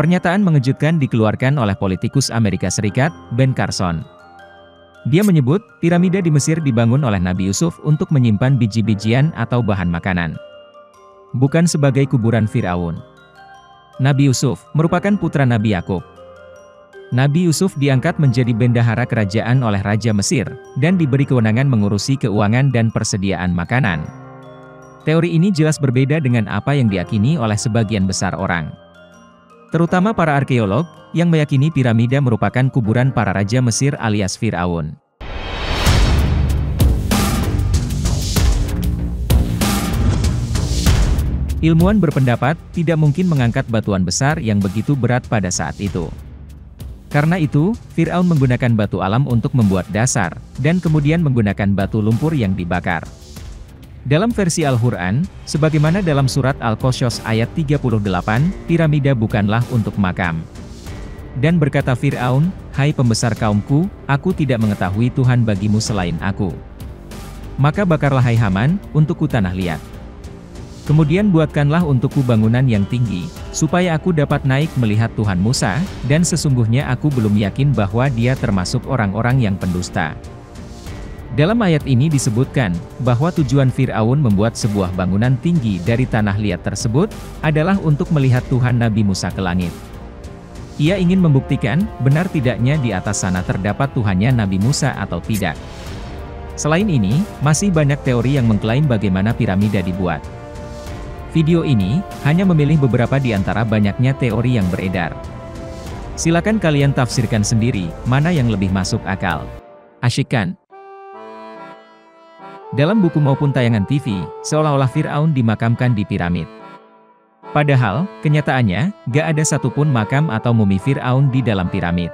Pernyataan mengejutkan dikeluarkan oleh politikus Amerika Serikat, Ben Carson. Dia menyebut, piramida di Mesir dibangun oleh Nabi Yusuf untuk menyimpan biji-bijian atau bahan makanan. Bukan sebagai kuburan Firaun. Nabi Yusuf merupakan putra Nabi Yakub. Nabi Yusuf diangkat menjadi bendahara kerajaan oleh Raja Mesir, dan diberi kewenangan mengurusi keuangan dan persediaan makanan. Teori ini jelas berbeda dengan apa yang diyakini oleh sebagian besar orang. Terutama para arkeolog, yang meyakini piramida merupakan kuburan para raja Mesir alias Firaun. Ilmuwan berpendapat, tidak mungkin mengangkat batuan besar yang begitu berat pada saat itu. Karena itu, Firaun menggunakan batu alam untuk membuat dasar, dan kemudian menggunakan batu lumpur yang dibakar. Dalam versi Al-Quran, sebagaimana dalam surat Al-Qasas ayat 38, piramida bukanlah untuk makam. Dan berkata Firaun, "Hai pembesar kaumku, aku tidak mengetahui Tuhan bagimu selain aku. Maka bakarlah hai Haman, untukku tanah liat. Kemudian buatkanlah untukku bangunan yang tinggi, supaya aku dapat naik melihat Tuhan Musa, dan sesungguhnya aku belum yakin bahwa dia termasuk orang-orang yang pendusta." Dalam ayat ini disebutkan, bahwa tujuan Firaun membuat sebuah bangunan tinggi dari tanah liat tersebut, adalah untuk melihat Tuhan Nabi Musa ke langit. Ia ingin membuktikan, benar tidaknya di atas sana terdapat Tuhannya Nabi Musa atau tidak. Selain ini, masih banyak teori yang mengklaim bagaimana piramida dibuat. Video ini, hanya memilih beberapa di antara banyaknya teori yang beredar. Silakan kalian tafsirkan sendiri, mana yang lebih masuk akal. Asyik kan? Dalam buku maupun tayangan TV, seolah-olah Firaun dimakamkan di piramid. Padahal, kenyataannya, gak ada satupun makam atau mumi Firaun di dalam piramid.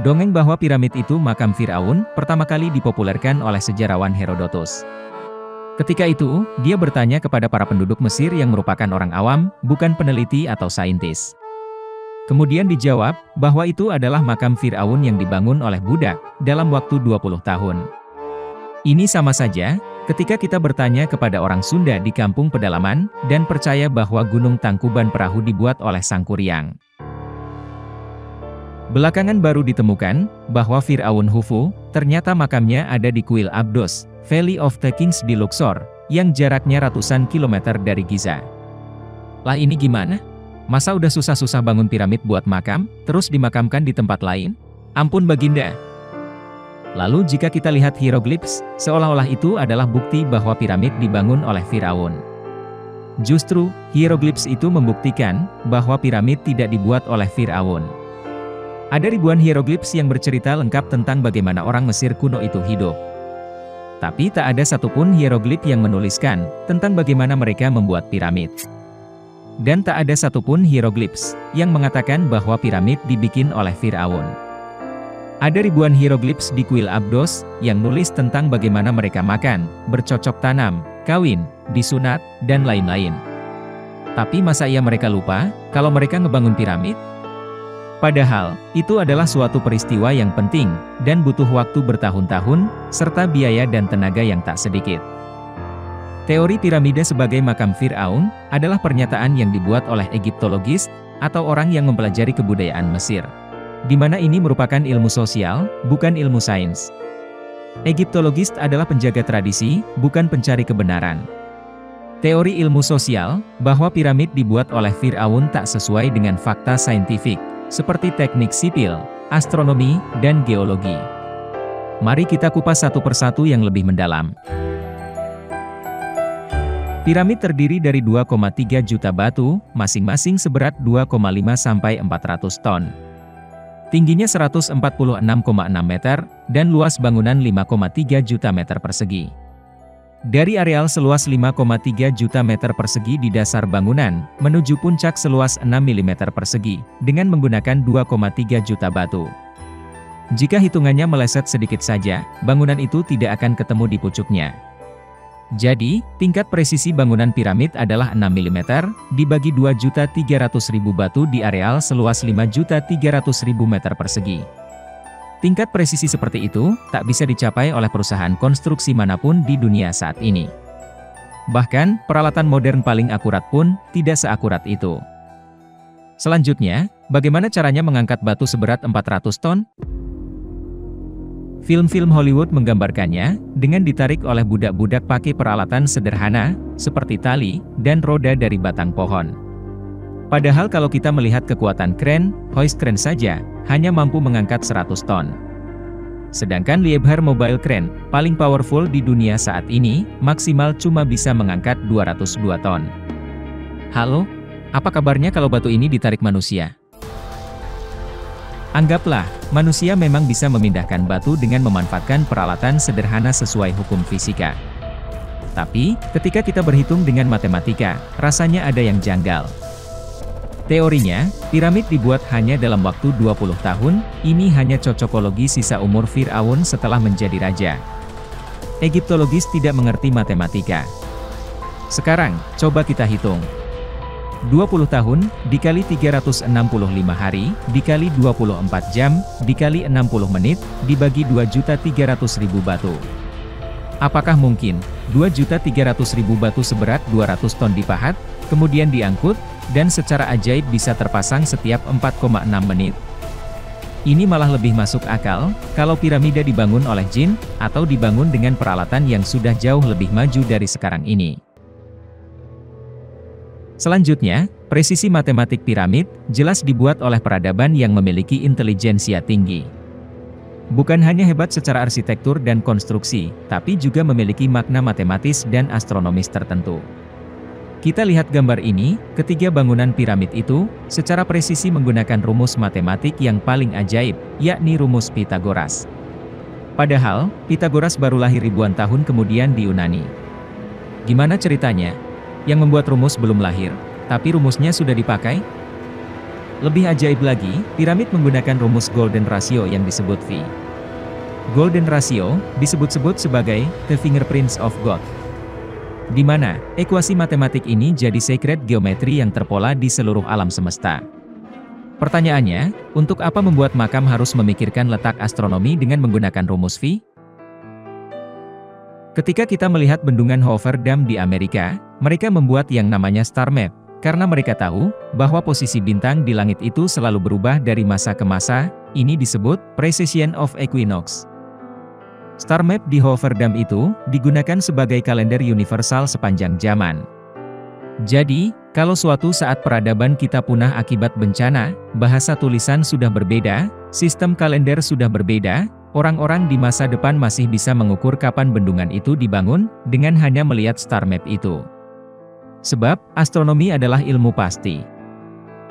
Dongeng bahwa piramid itu makam Firaun, pertama kali dipopulerkan oleh sejarawan Herodotus. Ketika itu, dia bertanya kepada para penduduk Mesir yang merupakan orang awam, bukan peneliti atau saintis. Kemudian dijawab, bahwa itu adalah makam Firaun yang dibangun oleh budak, dalam waktu 20 tahun. Ini sama saja, ketika kita bertanya kepada orang Sunda di kampung pedalaman, dan percaya bahwa Gunung Tangkuban Perahu dibuat oleh Sang Kuryang. Belakangan baru ditemukan, bahwa Firaun Khufu, ternyata makamnya ada di Kuil Abdos, Valley of the Kings di Luxor, yang jaraknya ratusan kilometer dari Giza. Lah ini gimana? Masa udah susah-susah bangun piramid buat makam, terus dimakamkan di tempat lain? Ampun Baginda! Lalu jika kita lihat hieroglifs, seolah-olah itu adalah bukti bahwa piramid dibangun oleh Firaun. Justru, hieroglifs itu membuktikan, bahwa piramid tidak dibuat oleh Firaun. Ada ribuan hieroglifs yang bercerita lengkap tentang bagaimana orang Mesir kuno itu hidup. Tapi tak ada satupun hieroglif yang menuliskan, tentang bagaimana mereka membuat piramid. Dan tak ada satupun hieroglifs, yang mengatakan bahwa piramid dibikin oleh Firaun. Ada ribuan hieroglifs di Kuil Abdos, yang nulis tentang bagaimana mereka makan, bercocok tanam, kawin, disunat, dan lain-lain. Tapi masa iya mereka lupa, kalau mereka ngebangun piramid? Padahal, itu adalah suatu peristiwa yang penting, dan butuh waktu bertahun-tahun, serta biaya dan tenaga yang tak sedikit. Teori piramida sebagai makam Firaun, adalah pernyataan yang dibuat oleh Egyptologis, atau orang yang mempelajari kebudayaan Mesir. Di mana ini merupakan ilmu sosial, bukan ilmu sains. Egyptologis adalah penjaga tradisi, bukan pencari kebenaran. Teori ilmu sosial, bahwa piramid dibuat oleh Firaun tak sesuai dengan fakta saintifik, seperti teknik sipil, astronomi, dan geologi. Mari kita kupas satu persatu yang lebih mendalam. Piramid terdiri dari 2,3 juta batu, masing-masing seberat 2,5 sampai 400 ton. Tingginya 146,6 meter, dan luas bangunan 5,3 juta meter persegi. Dari areal seluas 5,3 juta meter persegi di dasar bangunan, menuju puncak seluas 6 mm persegi, dengan menggunakan 2,3 juta batu. Jika hitungannya meleset sedikit saja, bangunan itu tidak akan ketemu di pucuknya. Jadi, tingkat presisi bangunan piramid adalah 6 mm, dibagi 2.300.000 batu di areal seluas 5.300.000 meter persegi. Tingkat presisi seperti itu, tak bisa dicapai oleh perusahaan konstruksi manapun di dunia saat ini. Bahkan, peralatan modern paling akurat pun, tidak seakurat itu. Selanjutnya, bagaimana caranya mengangkat batu seberat 400 ton? Film-film Hollywood menggambarkannya, dengan ditarik oleh budak-budak pakai peralatan sederhana, seperti tali, dan roda dari batang pohon. Padahal kalau kita melihat kekuatan kren, hoist crane saja, hanya mampu mengangkat 100 ton. Sedangkan Liebherr Mobile Crane, paling powerful di dunia saat ini, maksimal cuma bisa mengangkat 202 ton. Halo? Apa kabarnya kalau batu ini ditarik manusia? Anggaplah, manusia memang bisa memindahkan batu dengan memanfaatkan peralatan sederhana sesuai hukum fisika. Tapi, ketika kita berhitung dengan matematika, rasanya ada yang janggal. Teorinya, piramid dibuat hanya dalam waktu 20 tahun, ini hanya cocokologi sisa umur Fir'aun setelah menjadi raja. Egiptologis tidak mengerti matematika. Sekarang, coba kita hitung. 20 tahun, dikali 365 hari, dikali 24 jam, dikali 60 menit, dibagi 2.300.000 batu. Apakah mungkin, 2.300.000 batu seberat 200 ton dipahat, kemudian diangkut, dan secara ajaib bisa terpasang setiap 4,6 menit? Ini malah lebih masuk akal, kalau piramida dibangun oleh jin, atau dibangun dengan peralatan yang sudah jauh lebih maju dari sekarang ini. Selanjutnya, presisi matematik piramid, jelas dibuat oleh peradaban yang memiliki intelijensia tinggi. Bukan hanya hebat secara arsitektur dan konstruksi, tapi juga memiliki makna matematis dan astronomis tertentu. Kita lihat gambar ini, ketiga bangunan piramid itu, secara presisi menggunakan rumus matematik yang paling ajaib, yakni rumus Pythagoras. Padahal, Pythagoras baru lahir ribuan tahun kemudian di Yunani. Gimana ceritanya? Yang membuat rumus belum lahir, tapi rumusnya sudah dipakai? Lebih ajaib lagi, piramid menggunakan rumus Golden Ratio yang disebut V. Golden Ratio, disebut-sebut sebagai the fingerprints of God. Di mana, ekuasi matematik ini jadi sacred geometri yang terpola di seluruh alam semesta. Pertanyaannya, untuk apa membuat makam harus memikirkan letak astronomi dengan menggunakan rumus V? Ketika kita melihat bendungan Hoover Dam di Amerika, mereka membuat yang namanya star map, karena mereka tahu bahwa posisi bintang di langit itu selalu berubah dari masa ke masa, ini disebut precession of equinox. Star map di Hoover Dam itu digunakan sebagai kalender universal sepanjang zaman. Jadi, kalau suatu saat peradaban kita punah akibat bencana, bahasa tulisan sudah berbeda, sistem kalender sudah berbeda, orang-orang di masa depan masih bisa mengukur kapan bendungan itu dibangun, dengan hanya melihat star map itu. Sebab, astronomi adalah ilmu pasti.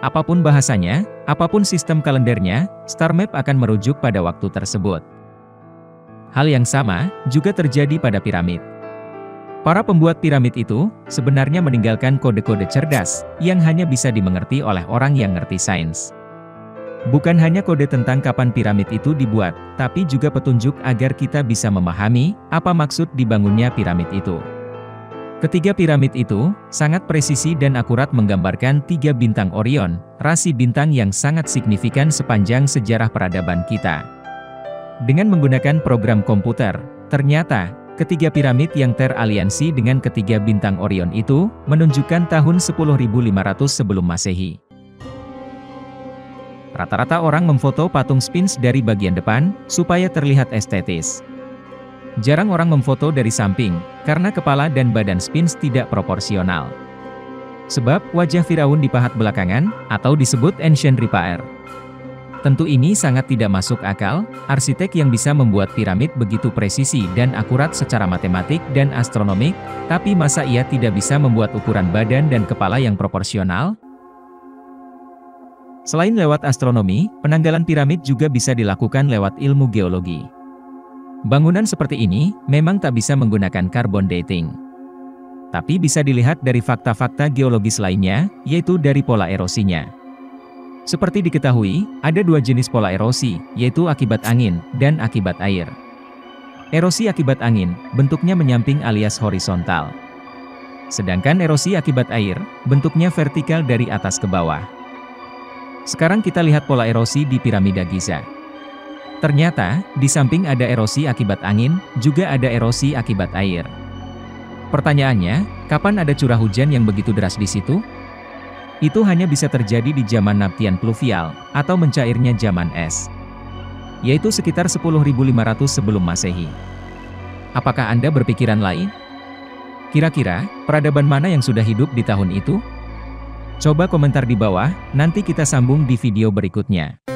Apapun bahasanya, apapun sistem kalendernya, star map akan merujuk pada waktu tersebut. Hal yang sama, juga terjadi pada piramid. Para pembuat piramid itu, sebenarnya meninggalkan kode-kode cerdas, yang hanya bisa dimengerti oleh orang yang ngerti sains. Bukan hanya kode tentang kapan piramid itu dibuat, tapi juga petunjuk agar kita bisa memahami, apa maksud dibangunnya piramid itu. Ketiga piramid itu, sangat presisi dan akurat menggambarkan 3 bintang Orion, rasi bintang yang sangat signifikan sepanjang sejarah peradaban kita. Dengan menggunakan program komputer, ternyata, ketiga piramid yang teraliansi dengan ketiga bintang Orion itu, menunjukkan tahun 10.500 sebelum Masehi. Rata-rata orang memfoto patung Sphinx dari bagian depan, supaya terlihat estetis. Jarang orang memfoto dari samping, karena kepala dan badan Sphinx tidak proporsional. Sebab, wajah Firaun dipahat belakangan, atau disebut ancient repair. Tentu ini sangat tidak masuk akal, arsitek yang bisa membuat piramid begitu presisi dan akurat secara matematik dan astronomik, tapi masa ia tidak bisa membuat ukuran badan dan kepala yang proporsional? Selain lewat astronomi, penanggalan piramid juga bisa dilakukan lewat ilmu geologi. Bangunan seperti ini, memang tak bisa menggunakan carbon dating. Tapi bisa dilihat dari fakta-fakta geologis lainnya, yaitu dari pola erosinya. Seperti diketahui, ada 2 jenis pola erosi, yaitu akibat angin, dan akibat air. Erosi akibat angin, bentuknya menyamping alias horizontal. Sedangkan erosi akibat air, bentuknya vertikal dari atas ke bawah. Sekarang kita lihat pola erosi di piramida Giza. Ternyata, di samping ada erosi akibat angin, juga ada erosi akibat air. Pertanyaannya, kapan ada curah hujan yang begitu deras di situ? Itu hanya bisa terjadi di zaman Nabtian pluvial, atau mencairnya zaman es, yaitu sekitar 10.500 sebelum Masehi. Apakah Anda berpikiran lain? Kira-kira, peradaban mana yang sudah hidup di tahun itu? Coba komentar di bawah, nanti kita sambung di video berikutnya.